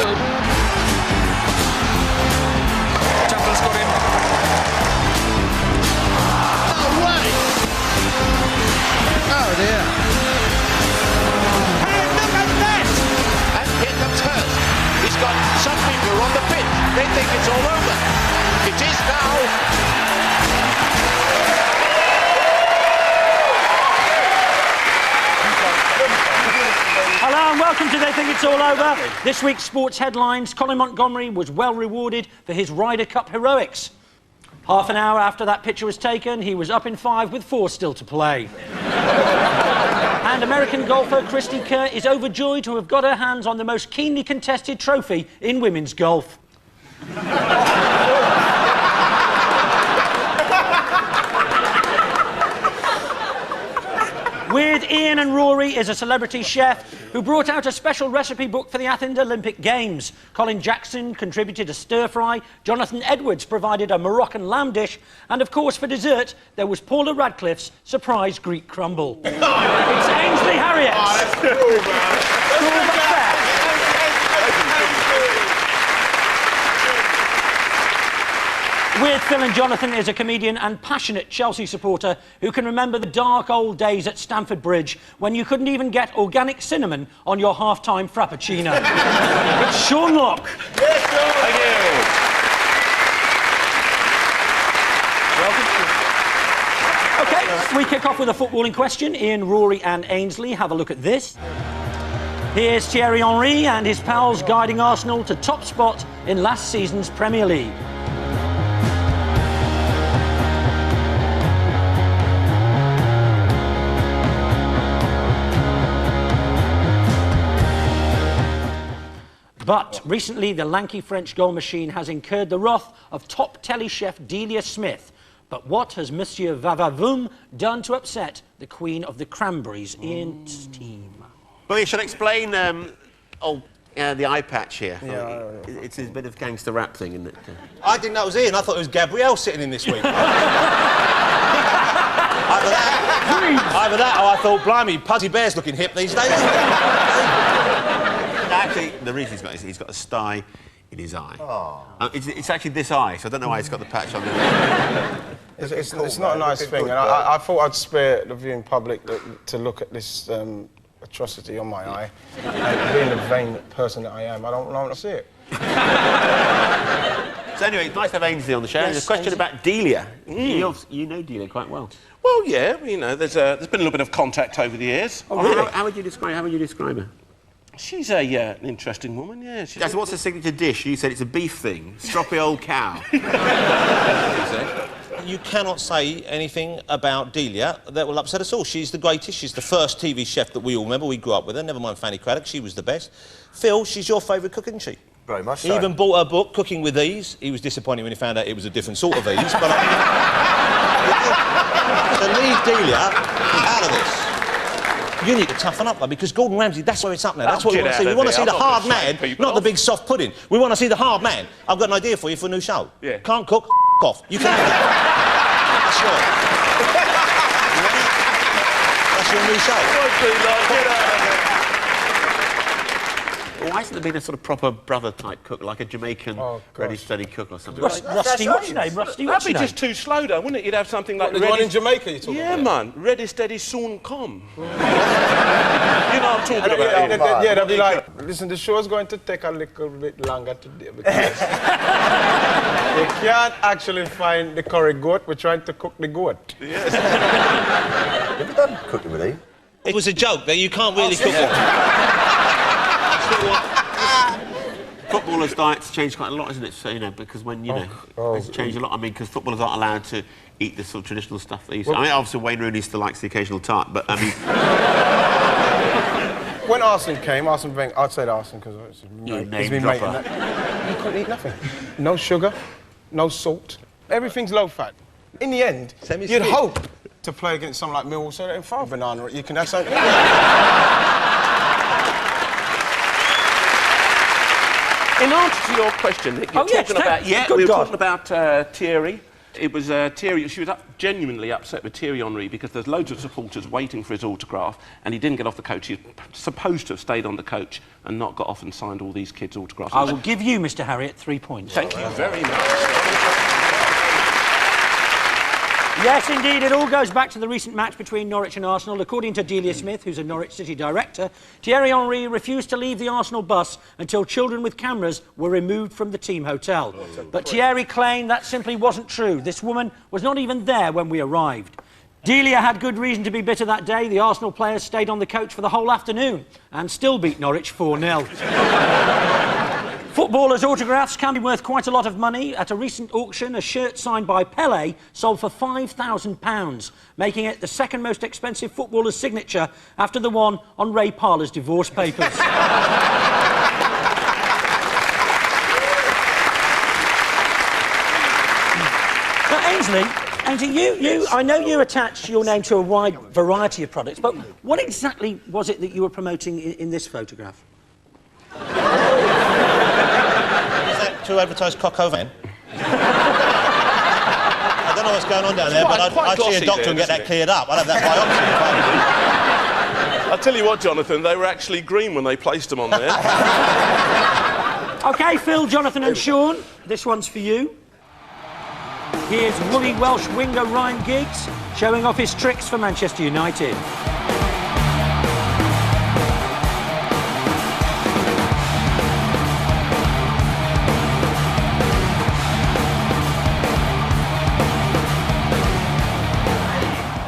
good. Tufnell's got him. No way! Oh dear. And look at that! And here comes Hurst. He's got some people on the pitch. They think it's all over. It is now. Hello and welcome to They Think It's All Over. This week's sports headlines. Colin Montgomerie was well rewarded for his Ryder Cup heroics. Half an hour after that picture was taken, he was up in 5 with 4 still to play. And American golfer Christy Kerr is overjoyed to have got her hands on the most keenly contested trophy in women's golf. With Ian and Rory is a celebrity chef who brought out a special recipe book for the Athens Olympic Games. Colin Jackson contributed a stir-fry, Jonathan Edwards provided a Moroccan lamb dish, and of course for dessert there was Paula Radcliffe's surprise Greek crumble. It's Ainsley Harriott. Oh, that's cool, man. With Phil and Jonathan is a comedian and passionate Chelsea supporter who can remember the dark old days at Stamford Bridge when you couldn't even get organic cinnamon on your half-time frappuccino. It's Sean Locke. Yes, Thank you. OK, we kick off with a footballing question. Ian, Rory and Ainsley, have a look at this. Here's Thierry Henry and his pals guiding Arsenal to top spot in last season's Premier League. But recently, the lanky French goal machine has incurred the wrath of top telly chef Delia Smith. But what has Monsieur Vavavoom done to upset the Queen of the Cranberries in steam? Well, you should explain the eye patch here. Yeah, It's a bit of gangster rap thing, isn't it? I didn't know it was Ian. I thought it was Gabrielle sitting in this week. Either that or I thought, blimey, Puzzy Bear's looking hip these days. Actually, the reason he's got a stye in his eye. It's actually this eye, so I don't know why he's got the patch on there. It's not a nice thing, and I thought I'd spare the viewing public to look at this atrocity on my eye. And being the vain person that I am, I don't want to see it. So anyway, it's nice to have Ainsley on the show. Yes, There's a question about Delia. You know Delia quite well. Well, yeah, you know, there's been a little bit of contact over the years. Oh, really? How would you describe her? She's an interesting woman, yeah. So what's the signature dish? You said it's a beef thing. Stroppy old cow. You cannot say anything about Delia that will upset us all. She's the greatest. She's the first TV chef that we all remember. We grew up with her. Never mind Fanny Craddock. She was the best. Phil, she's your favourite cook, isn't she? Very much so. He even bought her book, Cooking with Ease. He was disappointed when he found out it was a different sort of ease, but... So leave Delia out of this. You need to toughen up, though, because Gordon Ramsay, that's where it's up now. That's what we want to see. We want to see the hard man, not the big soft pudding. We want to see the hard man. I've got an idea for you for a new show. Yeah. Can't cook, off. You can have it. That's yours. That's your new show. Why hasn't there been a sort of proper brother-type cook, like a Jamaican ready-steady cook or something? Rusty, what's your name? Rusty, what's That'd your be name? just too slow, though, wouldn't it? You'd have something like... There's one in Jamaica you're talking about? Yeah, man. Ready, steady, soon come. You know what I'm talking about. Yeah, they'll be like, listen, the show's going to take a little bit longer today because we can't actually find the curry goat. We're trying to cook the goat. Have you done Cooking with Eve? It was a joke that you can't really cook it. Footballers' diets change quite a lot, isn't it? So, you know, because when, you know, it's changed a lot. I mean, because footballers aren't allowed to eat the sort of traditional stuff they used to. I mean, obviously, Wayne Rooney still likes the occasional tart, but, I mean... When Arsene came, Arsene Wenger, I'd say Arsene because it's You been made. You couldn't eat nothing. No sugar, no salt. Everything's low fat. In the end, you'd hope to play against someone like Millwall so that in far banana you can have something. In answer to your question, Nick, you're talking about... Yeah, we were talking about Thierry. It was Thierry. She was genuinely upset with Thierry Henry because there's loads of supporters waiting for his autograph, and he didn't get off the coach. He's supposed to have stayed on the coach and not got off and signed all these kids' autographs. I will give you, Mr. Harriott, 3 points. Thank you very much. Yes, indeed, it all goes back to the recent match between Norwich and Arsenal. According to Delia Smith, who's a Norwich City director, Thierry Henry refused to leave the Arsenal bus until children with cameras were removed from the team hotel. But Thierry claimed that simply wasn't true. This woman was not even there when we arrived. Delia had good reason to be bitter that day. The Arsenal players stayed on the coach for the whole afternoon and still beat Norwich 4-0. Footballers' autographs can be worth quite a lot of money. At a recent auction, a shirt signed by Pelé sold for £5,000, making it the second most expensive footballer's signature after the one on Ray Parlour's divorce papers. Now, Ainsley, I know you attached your name to a wide variety of products, but what exactly was it that you were promoting in this photograph? To advertise cock over man. I don't know what's going on down there, but I'd see a doctor and get that cleared up. I'd have that biopsy. I'll tell you what, Jonathan, they were actually green when they placed them on there. OK, Phil, Jonathan and Sean, this one's for you. Here's woolly Welsh winger Ryan Giggs showing off his tricks for Manchester United.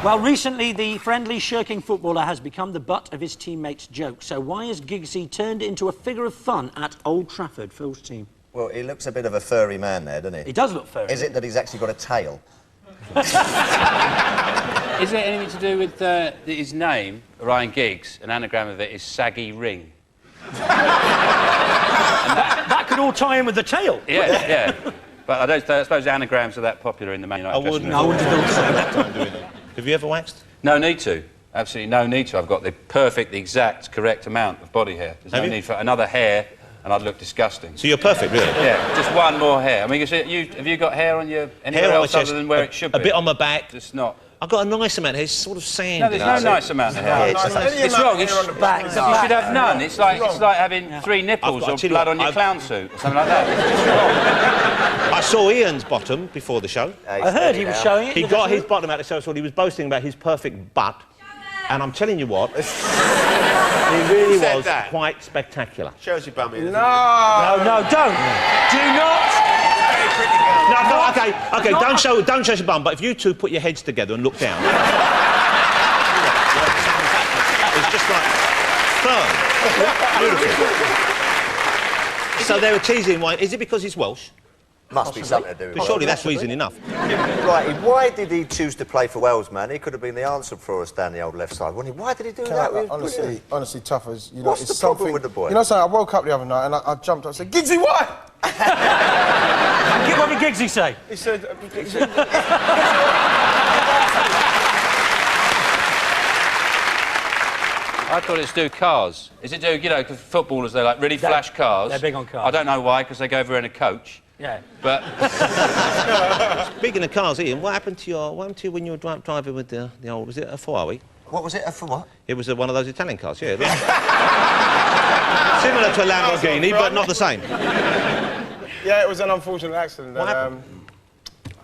Well, recently, the friendly, shirking footballer has become the butt of his teammates' jokes. So why has Giggsy turned into a figure of fun at Old Trafford, Phil's team? Well, he looks a bit of a furry man there, doesn't he? He does look furry. Is it that he's actually got a tail? Is it anything to do with his name, Ryan Giggs? An anagram of it is Saggy Ring. that could all tie in with the tail. Yeah, yeah. But I suppose anagrams are that popular in the Man United dressing room. I wouldn't have thought so. Have you ever waxed? No need to. Absolutely no need to. I've got the perfect, the exact, correct amount of body hair. There's no need for another hair, and I'd look disgusting. So you're perfect, really? Yeah, just one more hair. I mean, have you got hair on your anywhere else other than where it should be? A bit on my back. Just not. I've got a nice amount of hair. It's sort of sandy. No, there's no nice amount of hair. It's wrong. You should have none. It's like having 3 nipples or blood on your clown suit or something like that. It's wrong. I saw Ian's bottom before the show. I heard he was showing it. He got his bottom out of the show, so he was boasting about his perfect butt. And I'm telling you what, he really was quite spectacular. Shows your bum in. No, don't. Do not. No, OK, don't show your bum, but if you two put your heads together and look down... it's just like firm. Beautiful. So they were teasing why. Is it because he's Welsh? Must be something to do with it. Surely that's reason enough. Right, why did he choose to play for Wales, man? He could have been the answer for us down the old left side, wouldn't he? Why did he do that? Honestly, tough as you know. What's the problem with the boy? You know, something. I woke up the other night and I jumped up and said, "Giggsy, why?" What did Giggsy say? He said. I thought it's to do cars. Is it do, you know, because footballers, they like really flash cars. They're big on cars. I don't know why, because they go over in a coach. Yeah. But... Speaking of cars, Ian, what happened to you when you were driving with the old... Was it a Ferrari? What was it? For what? It was one of those Italian cars, yeah. Similar to a Lamborghini, but not the same. Yeah, it was an unfortunate accident. What happened?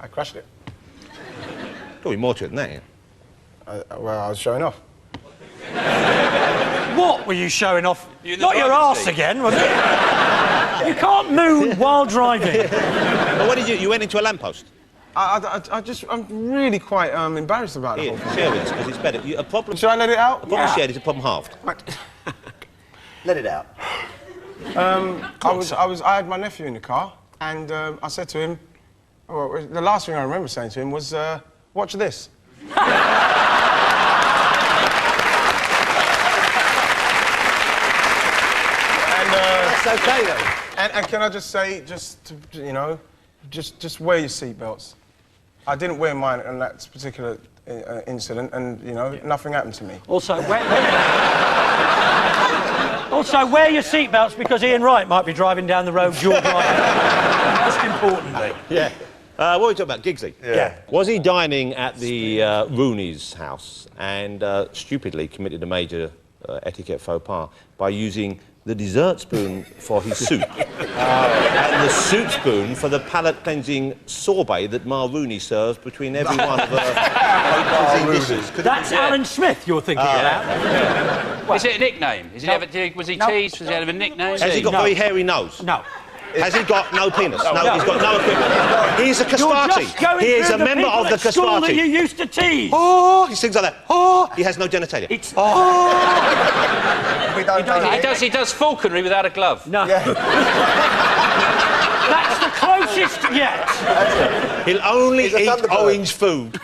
I crashed it. Probably more to it than that, yeah. Well, I was showing off. What were you showing off? Not your arse again, was it? You can't move while driving. But what did you... You went into a lamppost? I'm really quite embarrassed about it. Ian, share with us, because it's better. A problem... Should I let it out? A problem shared is a problem halved. Let it out. I had my nephew in the car, and I said to him... Well, the last thing I remember saying to him was, watch this. That's okay, though. And can I just say, you know, just wear your seatbelts. I didn't wear mine on that particular incident, and, you know, nothing happened to me. Also, wear your seatbelts, because Ian Wright might be driving down the road, you're driving. Most importantly. Yeah. What were we talking about? Giggsy? Yeah. Was he dining at the Rooney's house and stupidly committed a major etiquette faux pas by using the dessert spoon for his soup and the soup spoon for the palate-cleansing sorbet that Ma Rooney serves between every one of her dishes? That's Alan Smith you're thinking about. Well, is it a nickname? Was he teased? Was he have a nickname? Has he got very hairy nose? No. Has he got no penis? No, he's got no equipment. He's a castrati. He is a member of the school that you castrati. used to tease. Oh, he sings like that. Oh, he has no genitalia. It's... We don't He does falconry without a glove. No. Yeah. That's the closest yet. He'll only eat orange food.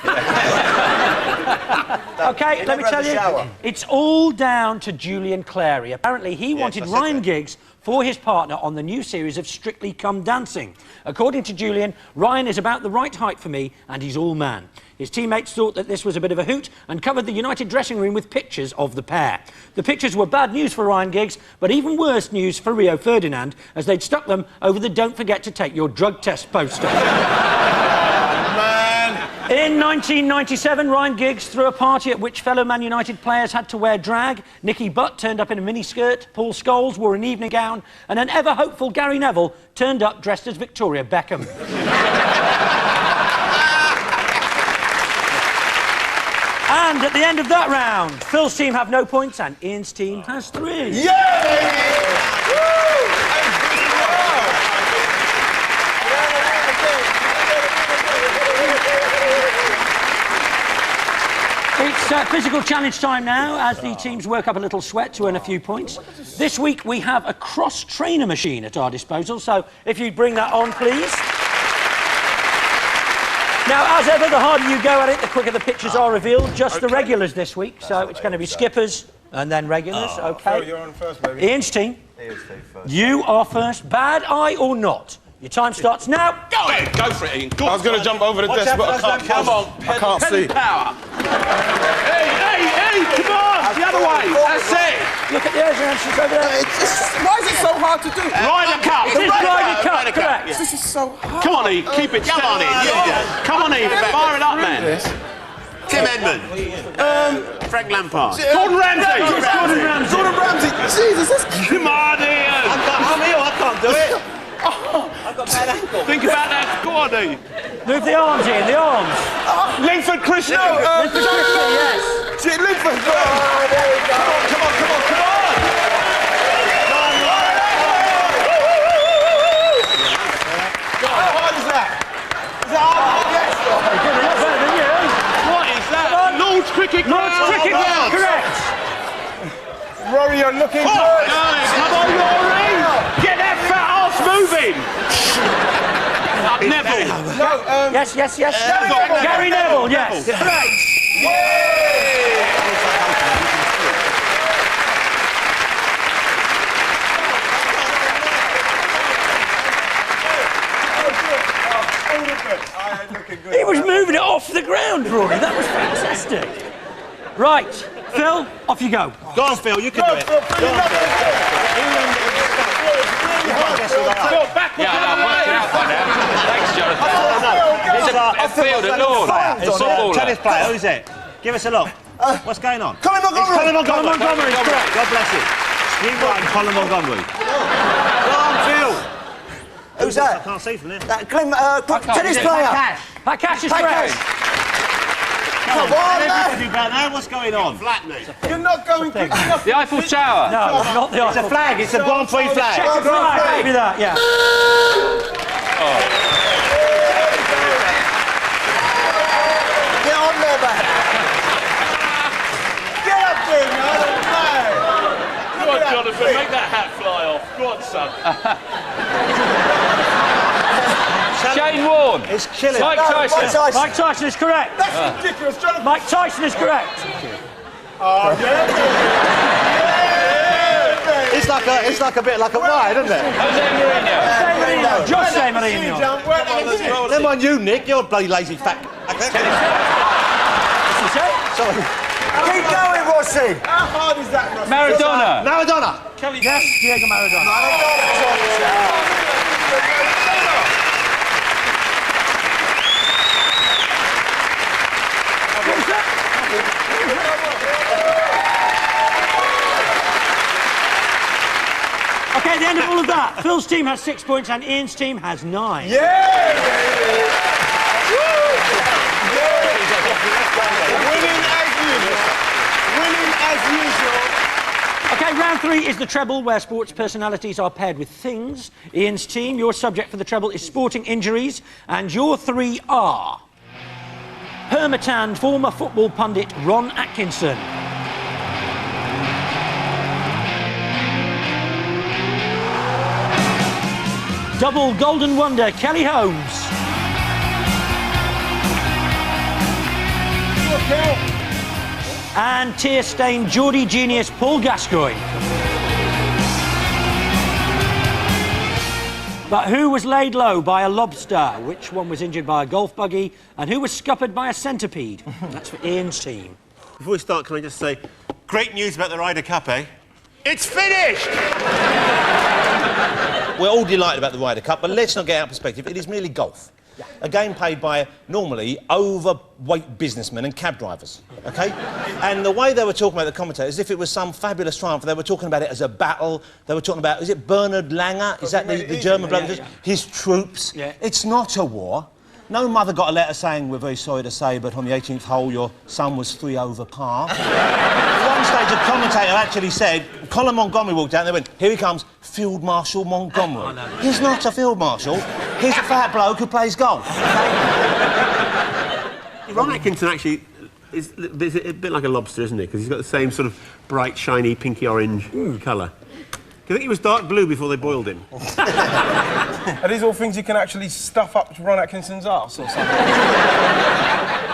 OK, let me tell you, it's all down to Julian Clary. Apparently, he wanted Ryan Giggs for his partner on the new series of Strictly Come Dancing. According to Julian, Ryan is about the right height for me, and he's all man. His teammates thought that this was a bit of a hoot and covered the United dressing room with pictures of the pair. The pictures were bad news for Ryan Giggs, but even worse news for Rio Ferdinand, as they'd stuck them over the "Don't forget to take your drug test" poster. In 1997, Ryan Giggs threw a party at which fellow Man United players had to wear drag. Nicky Butt turned up in a miniskirt, Paul Scholes wore an evening gown, and an ever-hopeful Gary Neville turned up dressed as Victoria Beckham. And at the end of that round, Phil's team have no points and Ian's team has 3. Yeah, baby! It's physical challenge time now, as the teams work up a little sweat to earn a few points. This week we have a cross-trainer machine at our disposal, so if you'd bring that on, please. Now, as ever, the harder you go at it, the quicker the pitches are revealed. Just the regulars this week, so it's going to be skippers and then regulars, OK? Phil, you're on first, baby. Ian's team. You are first. Bad eye or not? Your time starts now. Go ahead, go for it, Ian. I was going to jump over the desk, but I can't. Come on, I can't see. Power. Hey, come on, the other way. That's it. Look at the Asian she's over there. Why is it so hard to do? Ryder Cup. It is Ryder Cup, correct. This is so hard. Come on, Ian, keep it. Come on, Ian. Come on, Ian, fire it up, man. Tim Edmund. Frank Lampard. Gordon Ramsay. Gordon Ramsay. Jesus, that's... Come on, Ian. I'm here, I can't do it. I've got bad ankle. Think about that. Go on, Ian. Move the arms, Ian, the arms. Linford Christian. Linford Christian, yes. Linford. Come on. How hard is that? Is that hard? Yes. What is that? Lord's Cricket Ground. Lord's Cricket Ground, correct. Rory, you're looking good. Come on, Rory. Get that fat ass moving. Neville. No, Yes. Gary Neville, yes. Correct. He was moving it off the ground, Rory. That was fantastic. Right, Phil, off you go. Go on, Phil, you can do it. Go on, Phil. Thanks, Jonathan. It's a field at Lord. It's a tennis player, who is it? Give us a look. What's going on? Colin Montgomerie. Colin Montgomerie, correct. God bless you. Steve Wright and Colin Montgomerie. Go on, Phil. Who's that? I can't see from there. Tennis player. Pat Cash is correct. Come on, man. What's going on? You're not going quick enough. The Eiffel Tower. No, not the It's a flag. It's a Grand Prix flag. Check the flag. Maybe that, yeah. Get on there, man. Get up there, man. Go on, Jonathan, make that hat fly off. Go on, son. Shane Warne. It's killing. Mike Tyson. Mike Tyson is correct. That's ridiculous, Jonathan. Mike Tyson is correct. It's like a bit like a ride, isn't it? Jose Mourinho. Jose Mourinho. Never mind you, Nick. You're a bloody lazy fat. Sorry. Keep going, Rossi. How hard is that, Rossi? Maradona. Yes, Diego Maradona. Phil's team has 6 points and Ian's team has 9. Yeah! Winning as usual. OK, round 3 is the treble, where sports personalities are paired with things. Ian's team, your subject for the treble is sporting injuries, and your 3 are... Hermitan former football pundit Ron Atkinson. Double Golden Wonder Kelly Holmes. And tear-stained Geordie genius Paul Gascoigne. But who was laid low by a lobster? Which one was injured by a golf buggy? And who was scuppered by a centipede? That's for Ian's team. Before we start, can I just say, great news about the Ryder Cup, eh? It's finished! We're all delighted about the Ryder Cup, but let's not get out of perspective. It is merely golf. Yeah. A game played by, normally, overweight businessmen and cab drivers, OK? And the way they were talking about the commentators, as if it was some fabulous triumph, they were talking about it as a battle. They were talking about, is it Bernhard Langer? Is that the German bloke? Yeah. His troops. Yeah. It's not a war. No mother got a letter saying, we're very sorry to say, but on the 18th hole, your son was 3 over par. At one stage, a commentator actually said, Colin Montgomerie walked out and they went, here he comes, Field Marshal Montgomerie. Oh, no. He's not a Field Marshal. He's a fat bloke who plays golf. Ron Atkinson actually is a bit like a lobster, isn't he? Because he's got the same sort of bright, shiny, pinky-orange colour. Do you think he was dark blue before they boiled him? Are these all things you can actually stuff up Ron Atkinson's arse or something?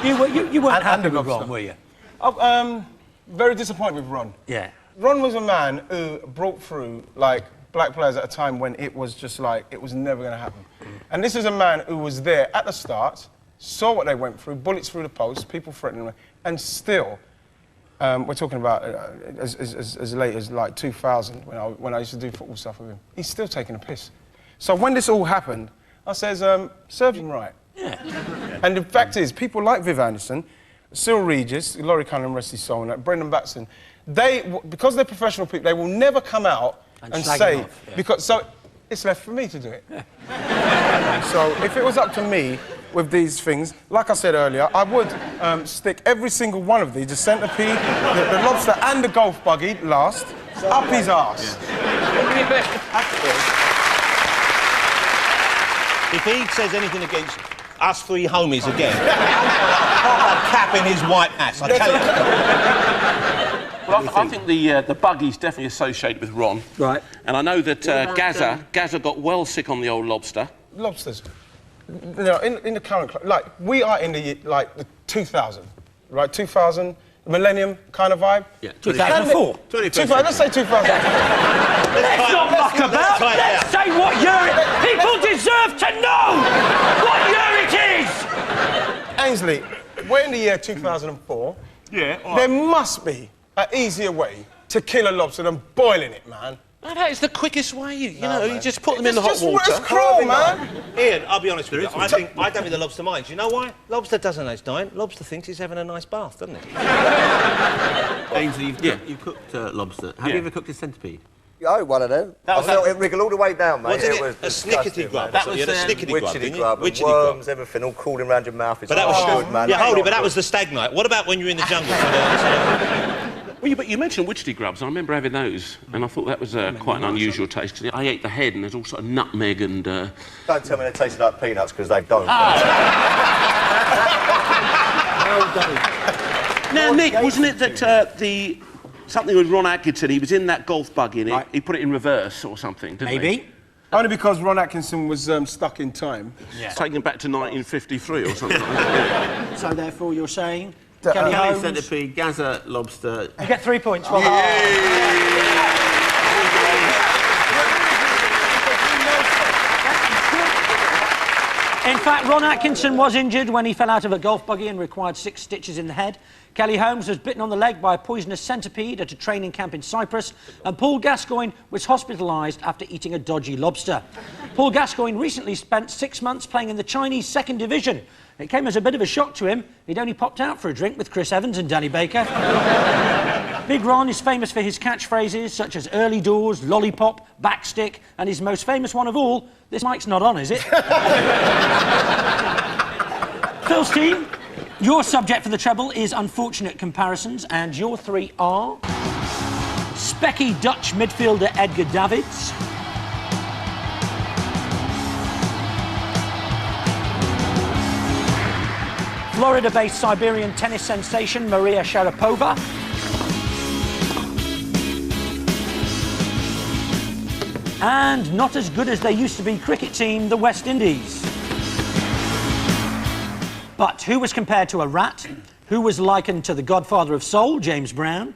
you weren't happy with Ron, were you? Oh, very disappointed with Ron. Yeah. Ron was a man who brought through, like, black players at a time when it was just like, it was never going to happen. And this is a man who was there at the start, saw what they went through, bullets through the post, people threatening him, and still... we're talking about as late as like 2000 when I used to do football stuff with him. He's still taking a piss. So when this all happened, I says, serve him right. Yeah. And the fact is, people like Viv Anderson, Cyril Regis, Laurie Cunningham, rest his soul, and Brendan Batson, because they're professional people, they will never come out and say, yeah. Because so it's left for me to do it. Yeah. So if it was up to me with these things, like I said earlier, I would stick every single one of these, the centipede, the lobster and the golf buggy last, up his arse. Yeah. If he says anything against us 3 homies again, I'll put a cap in his white ass, I tell you. Well, I think the buggy's definitely associated with Ron. Right. And I know that Gazza got well sick on the old lobster. Lobsters. You know, in the current... Like, we are in the, like, the 2000, right? 2000, millennium kind of vibe. Yeah. 2004. 2000, let's say 2000. Let's not muck about. Let's say what year it is. People deserve to know what year it is. Ainsley, we're in the year 2004. Yeah. Right. There must be an easier way to kill a lobster than boiling it, man. No, that is the quickest way. You know, you just put them in the hot water. It's cruel, man. Ian, I'll be honest with you. I don't think the lobster minds. You know why? Lobster doesn't know it's dying. Lobster thinks he's having a nice bath, doesn't it? Ainsley, you've cooked lobster. Have you ever cooked a centipede? Oh, one of them. I felt it wriggle all the way down, mate. Wasn't it a snickety grub? That was a snickety grub, didn't you? Worms, everything, all crawling around your mouth. But that was good, man. Yeah, hold it, but that was the stag night. What about when you're in the jungle? Well, but you mentioned witchetty grubs. I remember having those, and I thought that was quite an unusual taste. Cause I ate the head, and there's all sort of nutmeg and... Don't tell me they tasted like peanuts, because they don't. Now, Nick, wasn't it that something with Ron Atkinson, he was in that golf buggy, and he put it in reverse or something, didn't he? Maybe. Only because Ron Atkinson was stuck in time. Yeah. Taking him back to 1953 or something. So, therefore, you're saying... Kelly centipede, Gazza lobster. You get 3 points. Well, in fact, Ron Atkinson was injured when he fell out of a golf buggy and required 6 stitches in the head. Kelly Holmes was bitten on the leg by a poisonous centipede at a training camp in Cyprus, and Paul Gascoigne was hospitalised after eating a dodgy lobster. Paul Gascoigne recently spent 6 months playing in the Chinese 2nd Division. It came as a bit of a shock to him. He'd only popped out for a drink with Chris Evans and Danny Baker. Big Ron is famous for his catchphrases such as early doors, lollipop, backstick, and his most famous one of all, this mic's not on, is it? Phil's team, your subject for the treble is unfortunate comparisons, and your three are... Specky Dutch midfielder Edgar Davids, Florida-based Siberian tennis sensation Maria Sharapova, and not as good as they used to be cricket team, the West Indies. But who was compared to a rat? Who was likened to the godfather of soul, James Brown?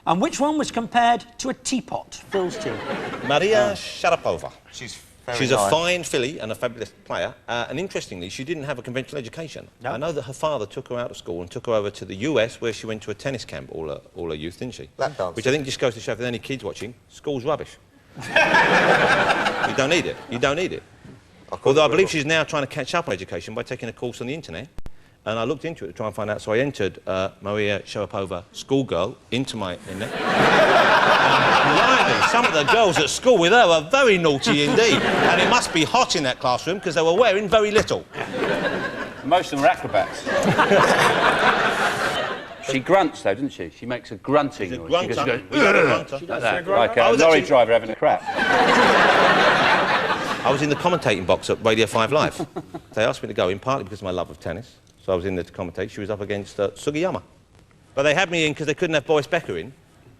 And which one was compared to a teapot, Phil's team? Maria Sharapova. She's nice. a fine filly and a fabulous player. And interestingly, she didn't have a conventional education. No. I know that her father took her out of school and took her over to the US, where she went to a tennis camp all her youth, didn't she? Lap dance. Which I think just goes to show, if there's any kids watching, school's rubbish. You don't need it. You don't need it. Although I believe she's now trying to catch up on education by taking a course on the internet. And I looked into it to try and find out, so I entered Maria Sharapova, schoolgirl, into my internet. Some of the girls at school with her were very naughty indeed. And it must be hot in that classroom because they were wearing very little. Most of them are acrobats. She grunts, though, doesn't she? She makes a grunting noise. Grunter. She does that, like a lorry driver having a crap. I was in the commentating box at Radio 5 Live. They asked me to go in, partly because of my love of tennis. So I was in there to commentate. She was up against Sugiyama. But they had me in because they couldn't have Boris Becker in,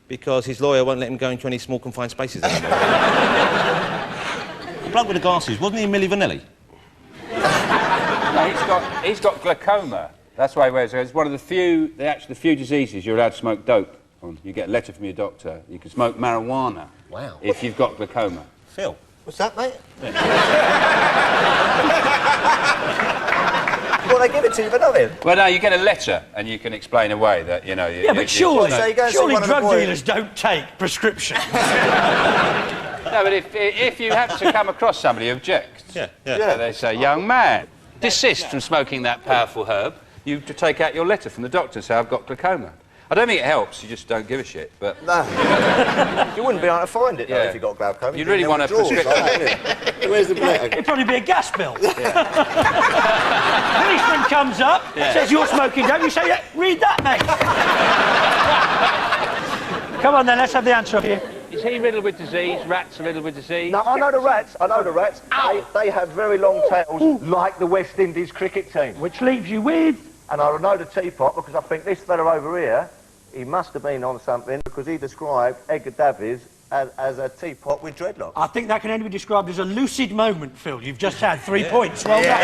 because his lawyer won't let him go into any small confined spaces anymore. The bloke with the glasses, wasn't he Milli Vanilli? No, he's got glaucoma. That's why he wears it. It's one of the few diseases you're allowed to smoke dope on. You get a letter from your doctor. You can smoke marijuana. Wow. If you've got glaucoma. Phil. What's that, mate? Well, they give it to you for nothing. Well, no, you get a letter and you can explain away that, you know... Yeah, but surely surely drug dealers don't take prescriptions. No, but if you have to come across somebody who objects, they say, young man, desist from smoking that powerful herb, you have to take out your letter from the doctor and say, I've got glaucoma. I don't think it helps, you just don't give a shit, but... No. You wouldn't be able to find it, though, if you got glaucoma. You'd really want a prescription. Where's the letter? It'd probably be a gas bill. Policeman comes up, says you're smoking dope, you say, yeah, read that, mate. Come on then, let's have the answer up here. Is he riddled with disease? Rats are riddled with disease? No, I know the rats. They have very long tails, like the West Indies cricket team. Which leaves you with... And I know the teapot because I think this fella over here, he must have been on something because he described Edgar Davids as a teapot with dreadlocks. I think that can only be described as a lucid moment, Phil. You've just had 3 points. Well done.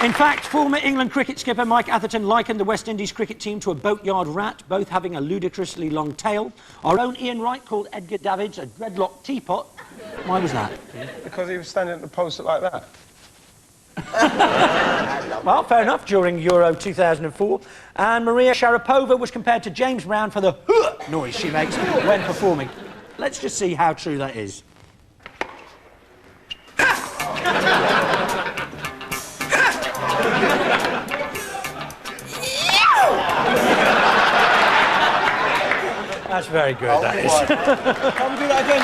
In fact, former England cricket skipper Mike Atherton likened the West Indies cricket team to a boatyard rat, both having a ludicrously long tail. Our own Ian Wright called Edgar Davids a dreadlock teapot. Why was that? Because he was standing at the post like that. Well, fair enough, during Euro 2004. And Maria Sharapova was compared to James Brown for the noise she makes when performing. Let's just see how true that is. That's very good, that is. Can we do that again?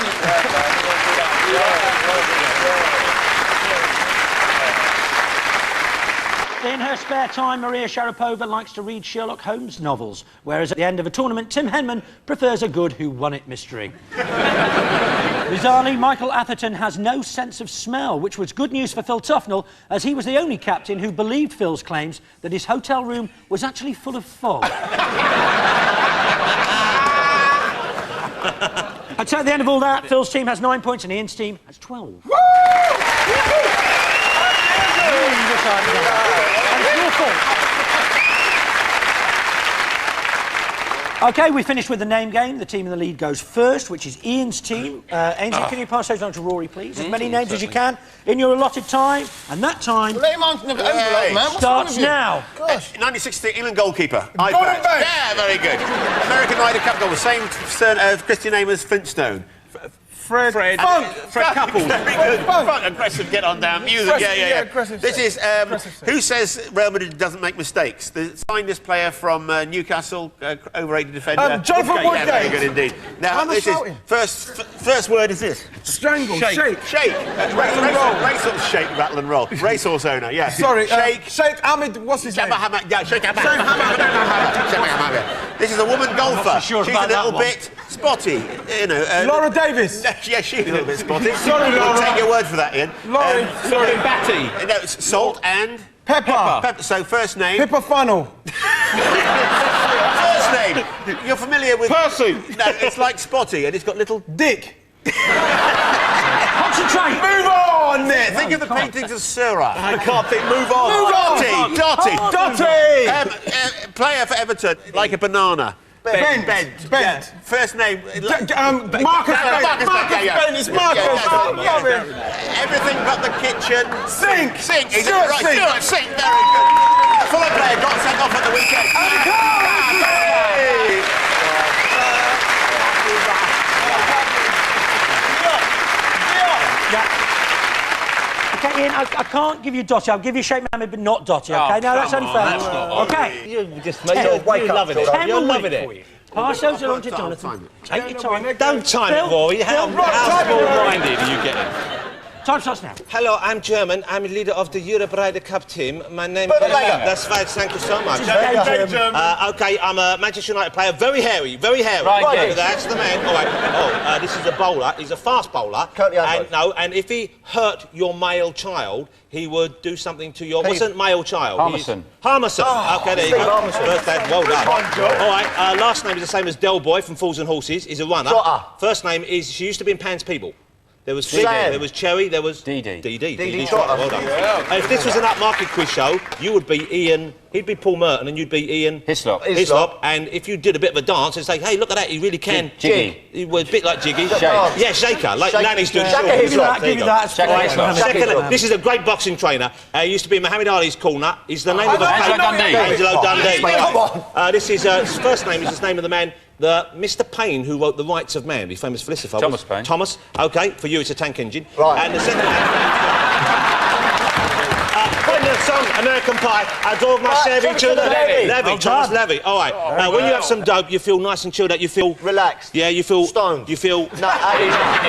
In her spare time, Maria Sharapova likes to read Sherlock Holmes novels, whereas at the end of a tournament, Tim Henman prefers a good who-won-it mystery. Bizarrely, Michael Atherton has no sense of smell, which was good news for Phil Tufnell, as he was the only captain who believed Phil's claims that his hotel room was actually full of fog. I'd say at the end of all that, Phil's team has 9 points and Ian's team has 12. Woo! OK, we finished with the name game. The team in the lead goes first, which is Ian's team. Ainsley, can you pass those on to Rory, please? As many names as you can in your allotted time. And that time starts now. Gosh. 1963 England goalkeeper. Yeah, very good. American Ryder Cup goal, the same Christian name as Flintstone. Fred Couples. Very good. Funk. Aggressive, get on down. Music, yeah. Aggressive This is, Aggressive who says Real Madrid doesn't make mistakes? The finest player from Newcastle, overrated defender. Jonathan Woodgate. Yeah, very good indeed. Now, this is, first word is this. Strangle, shake. Rattle and roll. Racehorse shake, rattle and roll. Racehorse owner, yeah. Sorry, Shake. Sheikh Ahmed, what's his name? Yeah, Sheikh Ahmed. This is a woman golfer. Sure She's a little bit spotty, you know. Laura Davis. Yeah, she's a little bit spotty. Sorry, Laura. We'll take your word for that, Ian. Laurie. Sorry, Batty. No, it's salt and... Pepper. So, first name... Pippa Funnel. First name. You're familiar with... Percy. No, it's like spotty, and it's got little... Dick. Concentrate. Move on, Ned. Think of the paintings of Seurat. I can't think. Move on. Dotty. Dotty. Player for Everton, like a banana. Bent. Yeah. First name... Marcus Bent. Marcus Bent. It's Marcus. Love him. Everything but the kitchen. Sink. Is it Stuart right? Sink. Stuart Sink. Very good. A Fulham player got sent off at the weekend. Okay, Ian, I can't give you Dotty. I'll give you Sheikh Mohammed, but not Dotty, OK? No, that's unfair. That's not OK. You just made it. You're loving it. You're loving it. Pass those along to Jonathan. Take your time. Don't time it, Rory. How Small-minded are you getting? Time starts now. Hello, I'm German. I'm leader of the Europe Ryder Cup team. My name is... That's right, thank you so much. OK, I'm a Manchester United player. Very hairy. Right, that's the man. All right. Oh, this is a bowler. He's a fast bowler. And if he hurt your male child, he would do something to your... What's a male child? Harmison. Harmison. OK, there you go. First name, well done. All right, last name is the same as Del Boy from Fools and Horses. He's a runner. First name is... She used to be in Pan's People. There was Fig, there was Cherry, there was... DD. DD Trotter, well done. And if this was an upmarket quiz show, you would be Ian... He'd be Paul Merton and you'd be Ian... Hislop. And if you did a bit of a dance, it'd say, hey, look at that, he really can... Jiggy. He was a bit like Jiggy. Shake. Yeah, Shaker, like Lanny's doing. Give me that. Second, this is a great boxing trainer. He used to be Muhammad Ali's corner. He's the name of a... Angelo Dundee. Come on. This is... his first name is the name of the man... Mr. Payne, who wrote The Rights of Man, the famous philosopher. Thomas Paine. Thomas, OK, for you it's a tank engine. Right. And the second Brendan song, American Pie, I drove my Chevy to the... Levy, Thomas Levy. All right, when you have some dope, you feel nice and chilled out, you feel... Relaxed. Yeah, you feel... Stoned. You feel... No,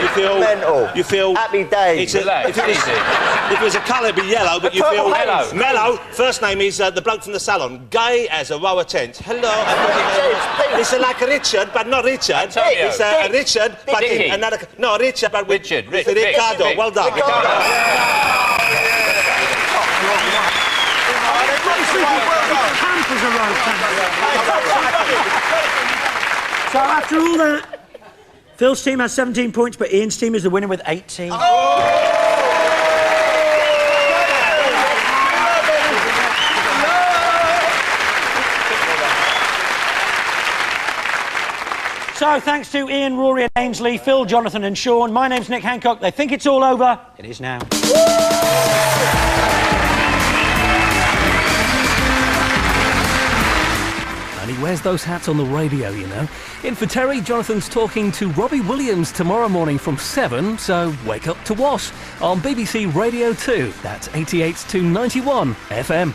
you feel... mental. You feel... Happy days. If it was a colour, it'd be yellow, but you feel... Mellow. First name is the bloke from the salon. Gay as a row of tents. Hello. It's like Richard, but not Richard. It's Richard, but in another... No, Richard, but with... With Ricardo. Well done. So after all that, Phil's team has 17 points, but Ian's team is the winner with 18. So thanks to Ian, Rory and Ainsley, Phil, Jonathan and Sean. My name's Nick Hancock. They think it's all over. It is now. And he wears those hats on the radio, you know. In for Terry, Jonathan's talking to Robbie Williams tomorrow morning from 7, so wake up to wash on BBC Radio 2. That's 88 to 91 FM.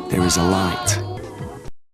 There is a light